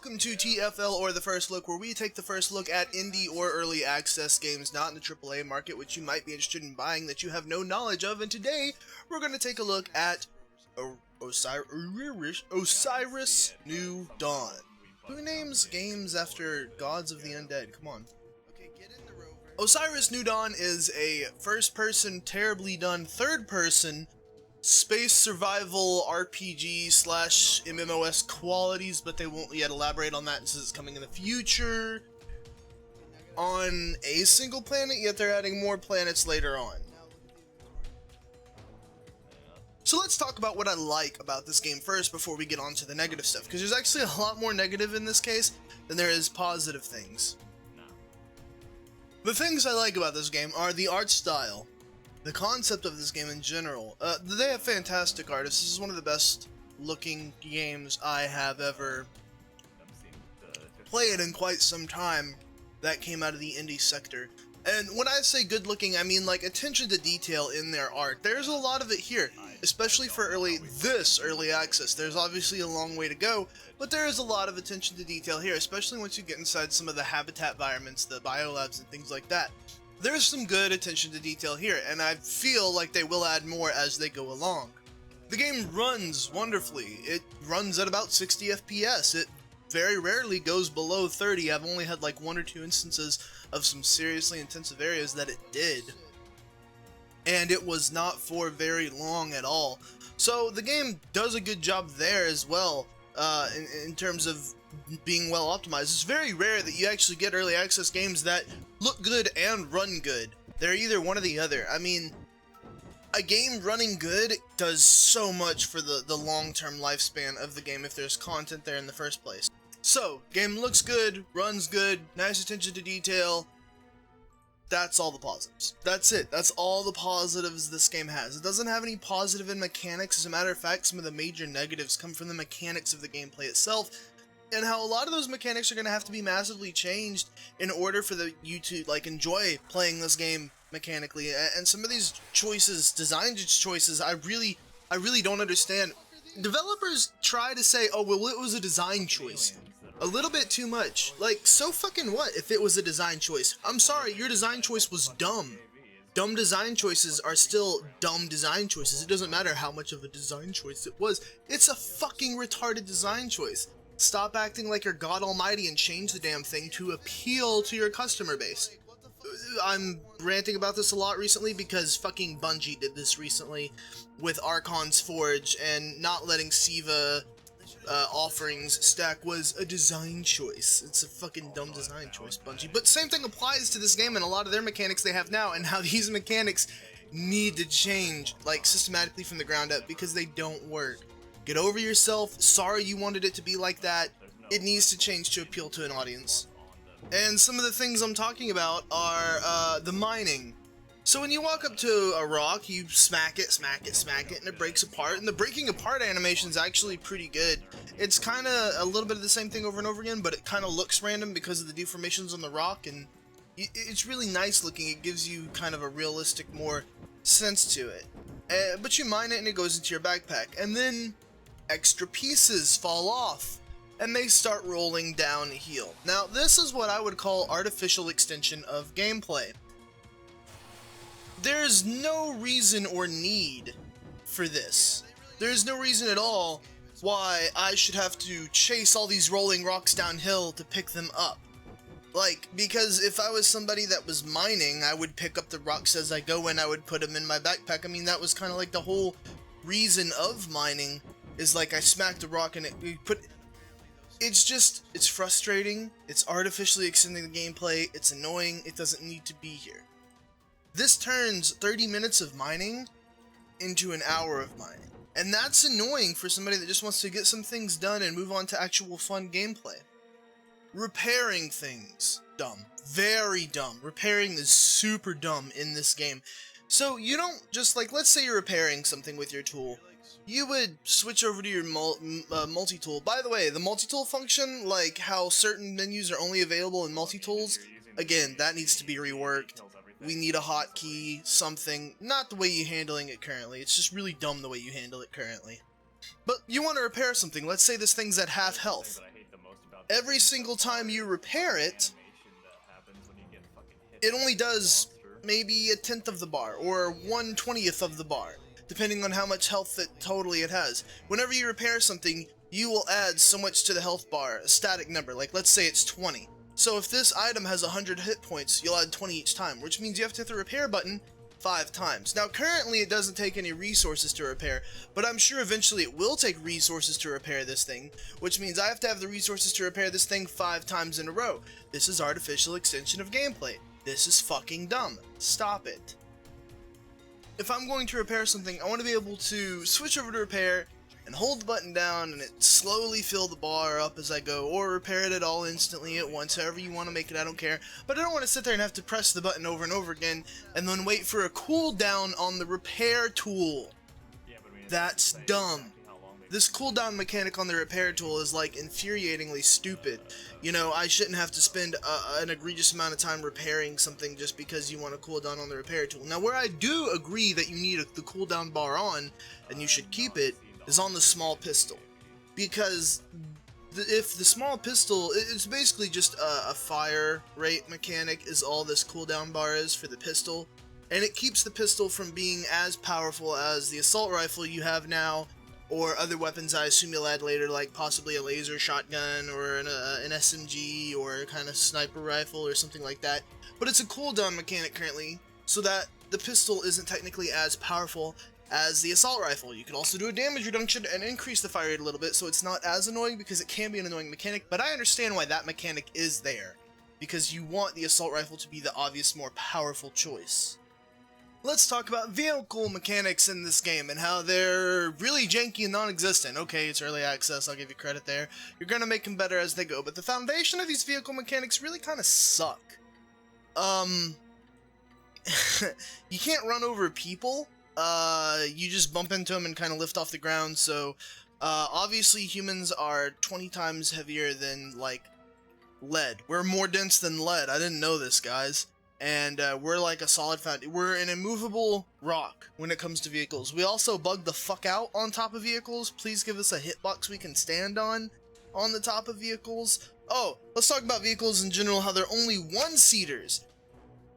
welcome to TFL, or The First Look, where we take the first look at indie or early access games not in the AAA market, which you might be interested in buying that you have no knowledge of. And today, we're going to take a look at Osiris New Dawn. Who names games after gods of the undead? Come on. Osiris New Dawn is a first-person, terribly done third-person space survival RPG slash MMOS qualities, but they won't yet elaborate on that since it's coming in the future on a single planet, yet they're adding more planets later on. So let's talk about what I like about this game first before we get on to the negative stuff, because there's actually a lot more negative in this case than there is positive things. The things I like about this game are the art style, the concept of this game in general. They have fantastic artists. This is one of the best looking games I have ever played in quite some time that came out of the indie sector. And when I say good looking, I mean like attention to detail in their art. There's a lot of it here, especially for early access. There's obviously a long way to go, but there is a lot of attention to detail here, especially once you get inside some of the habitat environments, the biolabs and things like that. There's some good attention to detail here, and I feel like they will add more as they go along. The game runs wonderfully. It runs at about 60 FPS. It very rarely goes below 30. I've only had like 1 or 2 instances of some seriously intensive areas that it did. And it was not for very long at all. So the game does a good job there as well, in terms of being well optimized. It's very rare that you actually get early access games that look good and run good. They're either one or the other. I mean, a game running good does so much for the long-term lifespan of the game if there's content there in the first place. So, game looks good, runs good, nice attention to detail. That's all the positives. That's it. That's all the positives this game has. It doesn't have any positive in mechanics. As a matter of fact, some of the major negatives come from the mechanics of the gameplay itself, and how a lot of those mechanics are going to have to be massively changed in order for you to like enjoy playing this game mechanically. And some of these choices, design choices, I really don't understand. Developers try to say, oh well, it was a design choice. A little bit too much. Like, so fucking what if it was a design choice? I'm sorry, your design choice was dumb. Dumb design choices are still dumb design choices. It doesn't matter how much of a design choice it was. It's a fucking retarded design choice. Stop acting like you're God Almighty and change the damn thing to appeal to your customer base. I'm ranting about this a lot recently because fucking Bungie did this recently with Archon's Forge, and not letting Siva offerings stack was a design choice. It's a fucking dumb design choice, Bungie. But same thing applies to this game and a lot of their mechanics they have now, and how these mechanics need to change, like, systematically from the ground up, because they don't work. Get over yourself. Sorry you wanted it to be like that. It needs to change to appeal to an audience. And some of the things I'm talking about are the mining. So when you walk up to a rock, you smack it, and it breaks apart. And the breaking apart animation is actually pretty good. It's kind of a little bit of the same thing over and over again, but it kind of looks random because of the deformations on the rock, and it's really nice looking. It gives you kind of a realistic, more sense to it. But you mine it and it goes into your backpack, and then extra pieces fall off, and they start rolling downhill. Now, this is what I would call artificial extension of gameplay. There's no reason or need for this. There's no reason at all why I should have to chase all these rolling rocks downhill to pick them up. Like, because if I was somebody that was mining, I would pick up the rocks as I go and I would put them in my backpack. I mean, that was kind of like the whole reason of mining, is like I smacked a rock and it's frustrating, it's artificially extending the gameplay, it's annoying, it doesn't need to be here. This turns 30 minutes of mining into an hour of mining. And that's annoying for somebody that just wants to get some things done and move on to actual fun gameplay. Repairing things, dumb. Very dumb. Repairing is super dumb in this game. So you don't just, like, let's say you're repairing something with your tool. You would switch over to your multi-tool. By the way, the multi-tool function, like how certain menus are only available in multi-tools, again, that needs to be reworked. We need a hotkey, something, not the way you're handling it currently. It's just really dumb the way you handle it currently. But you want to repair something. Let's say this thing's at half health. every single time you repair it, it only does maybe 1/10 of the bar, or 1/20th of the bar, depending on how much health totally it has. Whenever you repair something, you will add so much to the health bar, a static number, like let's say it's 20. So if this item has 100 hit points, you'll add 20 each time, which means you have to hit the repair button 5 times. Now currently it doesn't take any resources to repair, but I'm sure eventually it will take resources to repair this thing, which means I have to have the resources to repair this thing 5 times in a row. This is artificial extension of gameplay. This is fucking dumb. Stop it. If I'm going to repair something, I want to be able to switch over to repair and hold the button down and it slowly fill the bar up as I go, or repair it at all instantly at once, however you want to make it, I don't care. But I don't want to sit there and have to press the button over and over again and then wait for a cooldown on the repair tool. That's dumb. This cooldown mechanic on the repair tool is like infuriatingly stupid. You know, I shouldn't have to spend an egregious amount of time repairing something just because you want a cooldown on the repair tool. Now where I do agree that you need the cooldown bar on, and you should keep it, is on the small pistol. Because if the small pistol, it's basically just a fire rate mechanic is all this cooldown bar is for the pistol. And it keeps the pistol from being as powerful as the assault rifle you have now, or other weapons I assume you'll add later, like possibly a laser shotgun, or an SMG, or a kind of sniper rifle, or something like that. But it's a cooldown mechanic currently, so that the pistol isn't technically as powerful as the assault rifle. You can also do a damage reduction and increase the fire rate a little bit, so it's not as annoying, because it can be an annoying mechanic, but I understand why that mechanic is there, because you want the assault rifle to be the obvious, more powerful choice. Let's talk about vehicle mechanics in this game and how they're really janky and non-existent. Okay, it's early access, I'll give you credit there. You're gonna make them better as they go, but the foundation of these vehicle mechanics really kind of suck. You can't run over people. You just bump into them and kind of lift off the ground, so obviously humans are 20 times heavier than, like, lead. We're more dense than lead. I didn't know this, guys. And we're like a solid foundation. We're an immovable rock when it comes to vehicles. We also bug the fuck out on top of vehicles. Please give us a hitbox we can stand on the top of vehicles. Oh, let's talk about vehicles in general, how they're only one-seaters.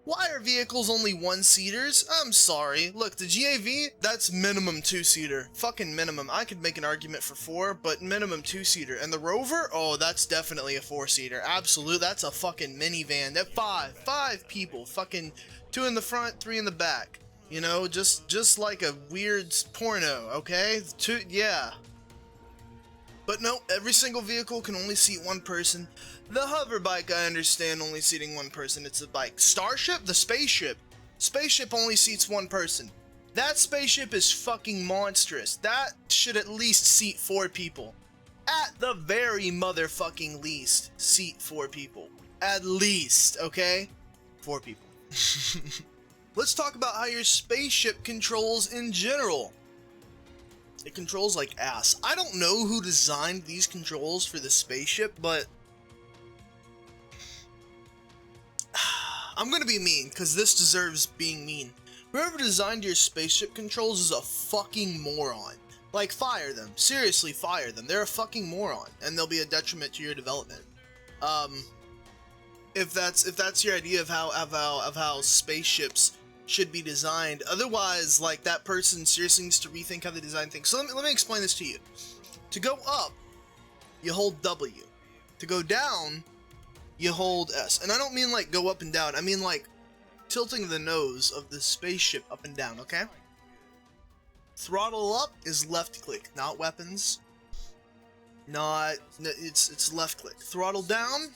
Why are vehicles only one-seaters? I'm sorry. Look, the GAV, that's minimum two-seater. Fucking minimum. I could make an argument for 4, but minimum two-seater. And the Rover? Oh, that's definitely a 4-seater. Absolute. That's a fucking minivan. That 5 people. Fucking 2 in the front, 3 in the back. You know, just like a weird porno, okay? Yeah. But no, every single vehicle can only seat one person. The hover bike, I understand, only seating one person. It's a bike. Starship? The spaceship. Spaceship only seats one person. That spaceship is fucking monstrous. That should at least seat 4 people. At the very motherfucking least, seat 4 people. At least, okay? 4 people. Let's talk about how your spaceship controls in general. It controls like ass. I don't know who designed these controls for the spaceship, but I'm gonna be mean, because this deserves being mean. Whoever designed your spaceship controls is a fucking moron. Like, fire them. Seriously, fire them. They're a fucking moron, and they'll be a detriment to your development. If that's your idea of how spaceships should be designed. Otherwise, like, that person seriously needs to rethink how they design things. So let me explain this to you. To go up, you hold W. To go down, you hold S. And I don't mean like go up and down. I mean like tilting the nose of the spaceship up and down, okay? Throttle up is left click, not weapons. It's left click. Throttle down,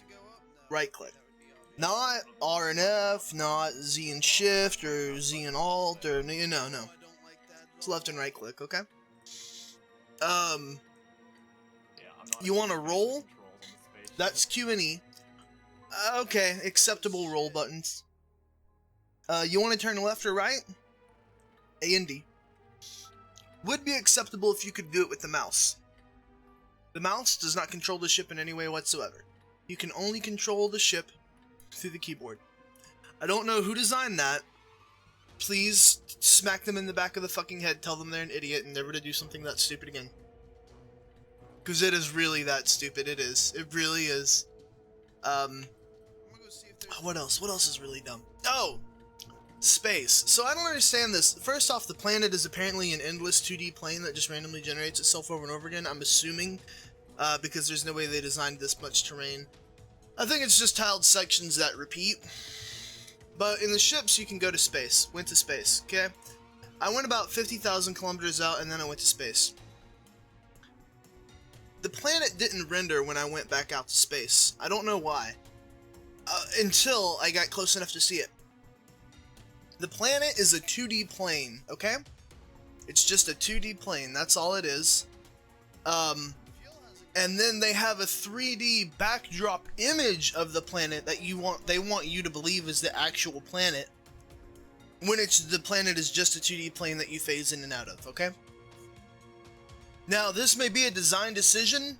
right click. Not R and F, not Z and shift, or Z and alt, or no. It's left and right click, okay? You want to roll? That's Q and E. Okay, acceptable roll buttons. You want to turn left or right? A and D. Would be acceptable if you could do it with the mouse. The mouse does not control the ship in any way whatsoever. You can only control the ship through the keyboard. I don't know who designed that. Please smack them in the back of the fucking head, tell them they're an idiot, and never to do something that stupid again. Because it is really that stupid. It is. It really is. What else? What else is really dumb? Oh! Space. So I don't understand this. First off, the planet is apparently an endless 2D plane that just randomly generates itself over and over again. I'm assuming, because there's no way they designed this much terrain. I think it's just tiled sections that repeat. But in the ships, you can go to space. Went to space, okay? I went about 50,000 kilometers out, and then I went to space. The planet didn't render when I went back out to space. I don't know why. Until I got close enough to see it. The planet is a 2D plane, okay? It's just a 2D plane, that's all it is. And then they have a 3D backdrop image of the planet that they want you to believe is the actual planet, when the planet is just a 2D plane that you phase in and out of, okay? Now, this may be a design decision,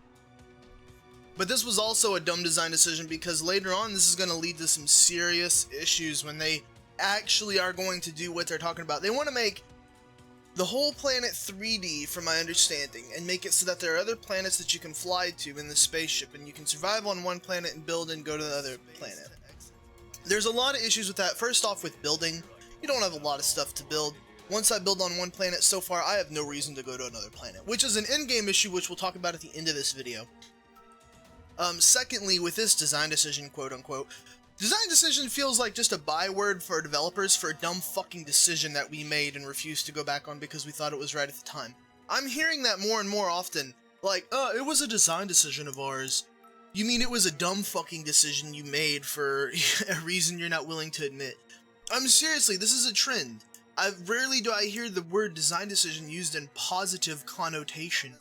but this was also a dumb design decision, because later on this is going to lead to some serious issues when they actually are going to do what they're talking about. They want to make the whole planet 3D, from my understanding, and make it so that there are other planets that you can fly to in the spaceship, and you can survive on one planet and build and go to the other planet. There's a lot of issues with that. First off, with building, you don't have a lot of stuff to build. Once I build on one planet, so far I have no reason to go to another planet, which is an in-game issue, which we'll talk about at the end of this video. Secondly, with this design decision, quote-unquote, design decision feels like just a byword for developers for a dumb fucking decision that we made and refused to go back on because we thought it was right at the time. I'm hearing that more and more often, like, it was a design decision of ours. You mean it was a dumb fucking decision you made for a reason you're not willing to admit? Seriously, this is a trend. Rarely do I hear the word design decision used in positive connotation.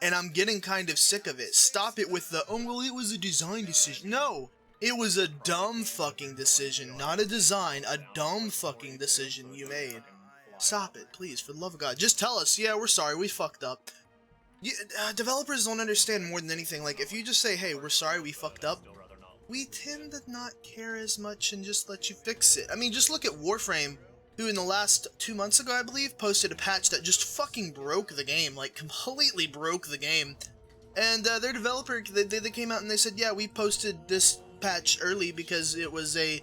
And I'm getting kind of sick of it. Stop it with the, oh, well, it was a design decision. No! It was a dumb fucking decision, not a design, a dumb fucking decision you made. Stop it, please, for the love of God. Just tell us, yeah, we're sorry, we fucked up. Developers don't understand more than anything. Like, if you just say, hey, we're sorry, we fucked up, we tend to not care as much and just let you fix it. I mean, just look at Warframe, who in the last 2 months ago, I believe, posted a patch that just fucking broke the game, like, completely broke the game. And their developer, they came out and they said, yeah, we posted this patch early because it was a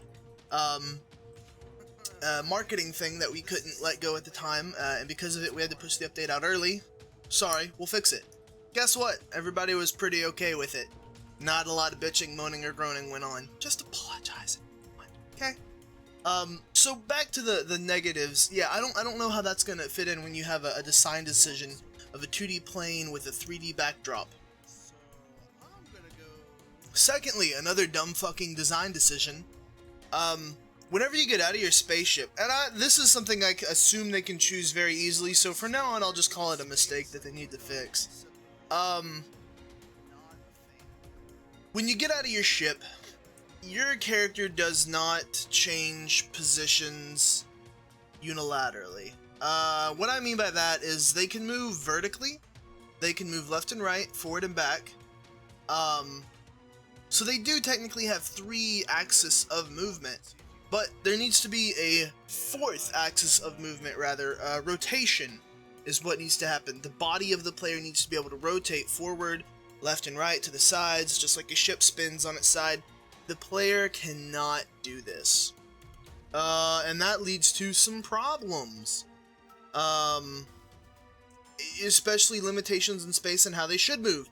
marketing thing that we couldn't let go at the time, and because of it we had to push the update out early. Sorry, we'll fix it. Guess what? Everybody was pretty okay with it. Not a lot of bitching, moaning, or groaning went on. Just apologize, okay? So back to the negatives. Yeah, I don't know how that's gonna fit in when you have a design decision of a 2D plane with a 3D backdrop. Secondly, another dumb fucking design decision. Whenever you get out of your spaceship, and this is something I assume they can choose very easily, so from now on I'll just call it a mistake that they need to fix. When you get out of your ship, your character does not change positions unilaterally. What I mean by that is they can move vertically, they can move left and right, forward and back. So they do technically have 3 axes of movement, but there needs to be a 4th axis of movement, rather. Rotation is what needs to happen. The body of the player needs to be able to rotate forward, left and right, to the sides, just like a ship spins on its side. The player cannot do this. And that leads to some problems. Especially limitations in space and how they should move.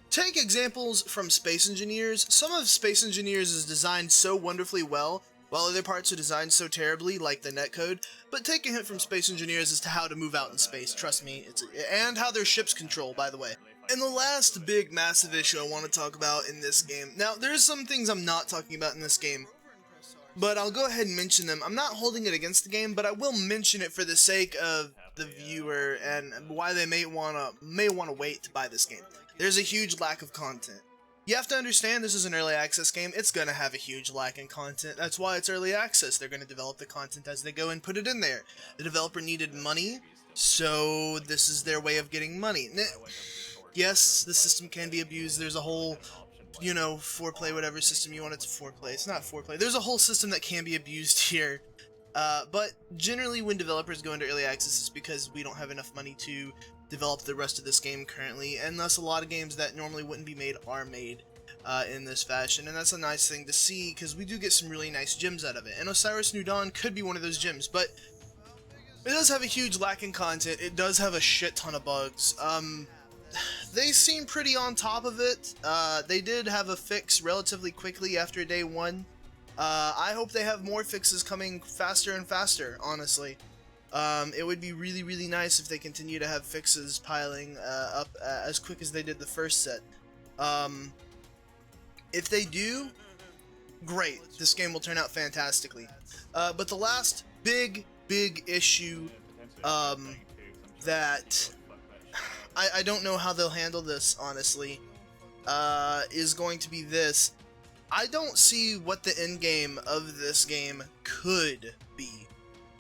Take examples from Space Engineers. Some of Space Engineers is designed so wonderfully well, while other parts are designed so terribly, like the netcode. But take a hint from Space Engineers as to how to move out in space, trust me, and how their ships control, by the way. And the last big, massive issue I want to talk about in this game. Now, there's some things I'm not talking about in this game, but I'll go ahead and mention them. I'm not holding it against the game, but I will mention it for the sake of the viewer and why they may want to wait to buy this game. There's a huge lack of content. You have to understand this is an early access game. It's going to have a huge lack in content. That's why it's early access. They're going to develop the content as they go and put it in there. The developer needed money, so this is their way of getting money. Yes, the system can be abused. There's a whole, you know, foreplay, whatever system you want it to foreplay. It's not foreplay. There's a whole system that can be abused here. But generally when developers go into early access, it's because we don't have enough money to develop the rest of this game currently, and thus a lot of games that normally wouldn't be made are made in this fashion, and that's a nice thing to see because we do get some really nice gems out of it, and Osiris New Dawn could be one of those gems, but it does have a huge lack in content. It does have a shit ton of bugs. They seem pretty on top of it. They did have a fix relatively quickly after day 1. I hope they have more fixes coming faster and faster, honestly. It would be really, really nice if they continue to have fixes piling up as quick as they did the first set. If they do, great. This game will turn out fantastically. But the last big issue that I don't know how they'll handle this, honestly, is going to be this. I don't see what the end game of this game could be.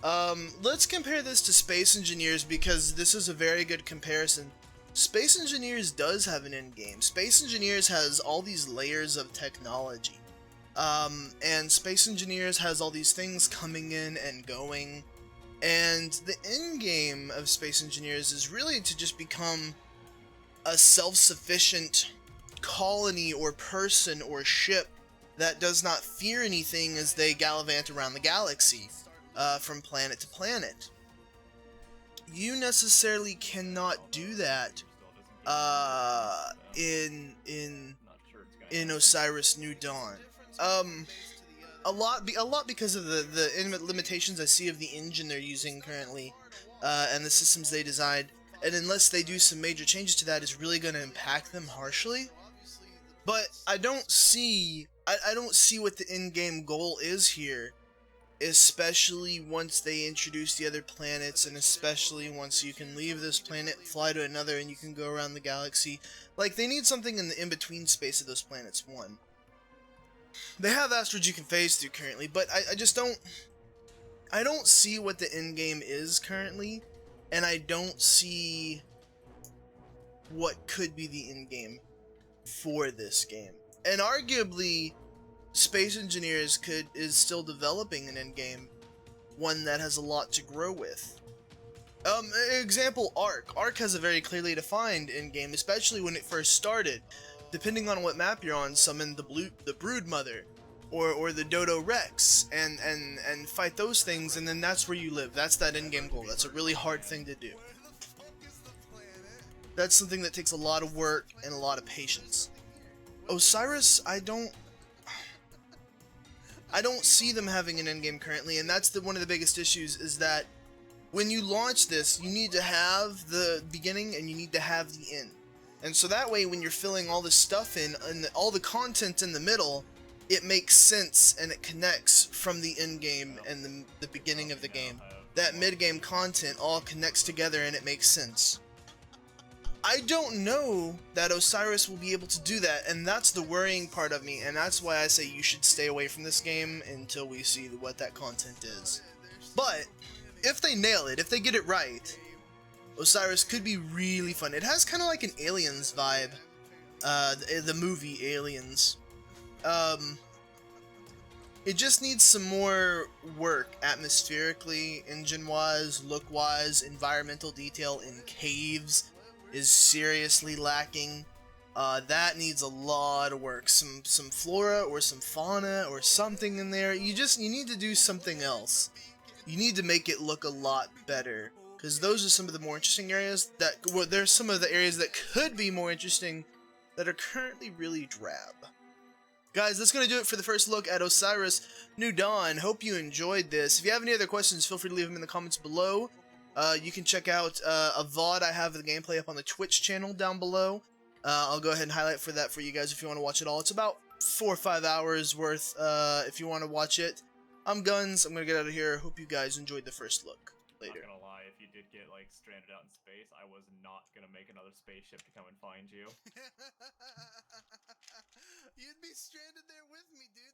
Let's compare this to Space Engineers because this is a very good comparison. Space Engineers does have an end game. Space Engineers has all these layers of technology. And Space Engineers has all these things coming in and going. And the end game of Space Engineers is really to just become a self-sufficient colony or person or ship that does not fear anything as they gallivant around the galaxy from planet to planet. You necessarily cannot do that in Osiris New Dawn. A lot because of the limitations I see of the engine they're using currently, and the systems they designed, and unless they do some major changes to that, it's really going to impact them harshly. But I don't see what the in-game goal is here, especially once they introduce the other planets, and especially once you can leave this planet, fly to another, and you can go around the galaxy. Like, they need something in the in-between space of those planets, one. They have asteroids you can phase through currently, but I just don't... I don't see what the end game is currently, and I don't see what could be the end game for this game. And arguably, Space Engineers is still developing an end game, one that has a lot to grow with. Example, Ark. Ark has a very clearly defined end game, especially when it first started. Depending on what map you're on, summon the Brood Mother, or the Dodo Rex, and fight those things, and then that's where you live. That's that endgame goal. That's a really hard thing to do. That's something that takes a lot of work and a lot of patience. Osiris, I don't see them having an endgame currently, and that's one of the biggest issues, is that when you launch this, you need to have the beginning and you need to have the end. And so that way, when you're filling all this stuff in, and all the content in the middle, it makes sense and it connects from the end game and the beginning of the game. That mid-game content all connects together and it makes sense. I don't know that Osiris will be able to do that, and that's the worrying part of me, and that's why I say you should stay away from this game until we see what that content is. But if they nail it, if they get it right, Osiris could be really fun. It has kind of like an Aliens vibe, the movie Aliens. It just needs some more work atmospherically, engine-wise, look-wise. Environmental detail in caves is seriously lacking. That needs a lot of work. Some flora or some fauna or something in there. You need to do something else. You need to make it look a lot better, because those are some of the more interesting areas there's some of the areas that could be more interesting that are currently really drab. Guys, that's going to do it for the first look at Osiris New Dawn. Hope you enjoyed this. If you have any other questions, feel free to leave them in the comments below. You can check out a VOD I have of the gameplay up on the Twitch channel down below. I'll go ahead and highlight that for you guys if you want to watch it all. It's about 4 or 5 hours worth if you want to watch it. I'm Guns. I'm going to get out of here. Hope you guys enjoyed the first look. Later. Not gonna lie, if you did get like stranded out in space, I was not gonna make another spaceship to come and find you. You'd be stranded there with me, dude.